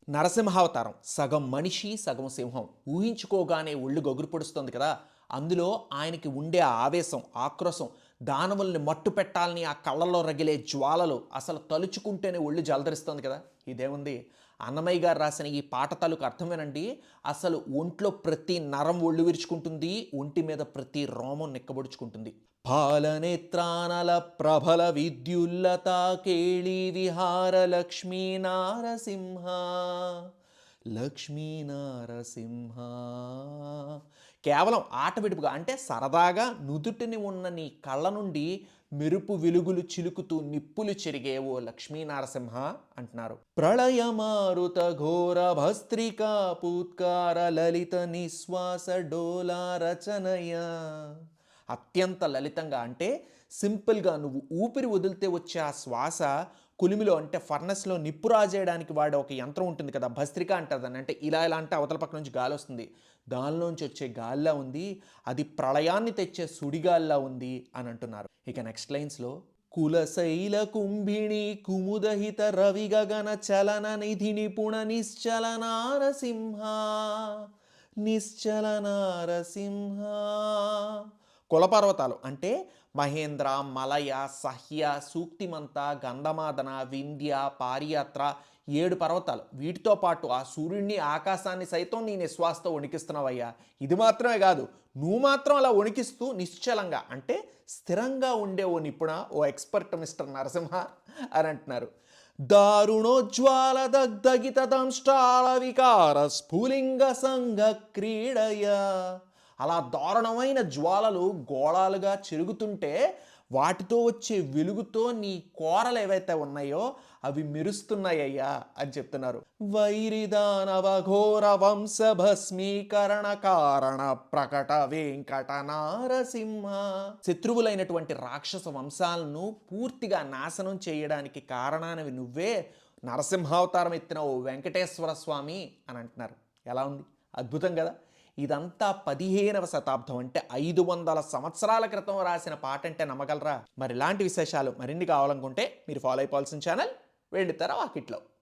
నరసింహావతారం సగం మనిషి సగం సింహం ఊహించుకోగానే ఒళ్ళు గగురు పొడుస్తుంది కదా. అందులో ఆయనకి ఉండే ఆ ఆవేశం, ఆక్రోశం, దానవుల్ని మట్టు పెట్టాలని ఆ కళ్ళల్లో రగిలే జ్వాలలు అసలు తలుచుకుంటేనే ఒళ్ళు జలధరిస్తుంది కదా. ఇదేముంది, అన్నమయ్య గారు రాసిన ఈ పాట తాలూకు అర్థం వినండి. అసలు ఒంట్లో ప్రతి నరం ఒళ్ళు విరుచుకుంటుంది, ఒంటి మీద ప్రతి రోమం నిక్కబొడుచుకుంటుంది. పాలనేత్రానల ప్రబల విద్యుల్లత కేళి విహార లక్ష్మీ నారసింహ, లక్ష్మీ నారసింహ. కేవలం ఆట విడుపుగా అంటే సరదాగా నుదుటిని ఉన్న నీ కళ్ళ నుండి మెరుపు వెలుగులు చిలుకుతూ నిప్పులు చెరిగే ఓ లక్ష్మీ నరసింహ అంటున్నారు. ప్రళయమారుత ఘోర భస్త్రికా పూత్కార లలిత నిశ్వాస డోలా రచనయ. అత్యంత లలితంగా అంటే సింపుల్గా నువ్వు ఊపిరి వదిలితే వచ్చే ఆ శ్వాస కులిమిలో అంటే ఫర్నెస్లో నిప్పు రాజేయడానికి వాడే ఒక యంత్రం ఉంటుంది కదా, భస్త్రిక అంటారు దాన్ని. అంటే ఇలా ఇలా అంటే అవతల పక్క నుంచి గాలి వస్తుంది, దానిలోంచి వచ్చే గాలిలా ఉంది, అది ప్రళయాన్ని తెచ్చే సుడిగాలిలా ఉంది అని అంటున్నారు. ఇక నెక్స్ట్ లైన్స్లో కులశైల కుంభిణి కుముదహిత రవి గగన చలన నిధి నిపుణ నిశ్చల నారసింహ, నిశ్చల నారసింహ. కులపర్వతాలు అంటే మహేంద్ర, మలయ, సహ్య, సూక్తిమంత, గంధమాదన, వింధ్య, పారియాత్ర, 7 పర్వతాలు. వీటితో పాటు ఆ సూర్యుడిని, ఆకాశాన్ని సైతం నీ నిశ్వాసతో వణికిస్తున్నావయ్యా. ఇది మాత్రమే కాదు, నువ్వు మాత్రం అలా వణికిస్తూ నిశ్చలంగా అంటే స్థిరంగా ఉండే ఓ నిపుణ, ఓ ఎక్స్పర్ట్ మిస్టర్ నరసింహ అని అంటున్నారు. దారుణోజ్వాల దగ్ధగిత దంష్టాల వికార స్ఫులింగ సంఘ క్రీడయ. అలా దారుణమైన జ్వాలలు గోళాలుగా చెరుగుతుంటే వాటితో వచ్చే వెలుగుతో నీ కోరలు ఏవైతే ఉన్నాయో అవి మెరుస్తున్నాయ్యా అని చెప్తున్నారు. వైరిదానవ ఘోర వంశ భస్మీకరణ కారణ ప్రకట వెంకట నారసింహ. శత్రువులైనటువంటి రాక్షస వంశాలను పూర్తిగా నాశనం చేయడానికి కారణానివి నువ్వే, నరసింహావతారం ఎత్తిన ఓ వెంకటేశ్వర స్వామి అని అంటున్నారు. ఎలా ఉంది, అద్భుతం కదా. ఇదంతా 15వ శతాబ్దం అంటే 500 సంవత్సరాల క్రితం రాసిన పాట అంటే నమ్మగలరా? మరి ఇలాంటి విశేషాలు మరిన్ని కావాలనుకుంటే మీరు ఫాలో అయిపోవాల్సిన ఛానల్ వెండితెర వాకిట్లో.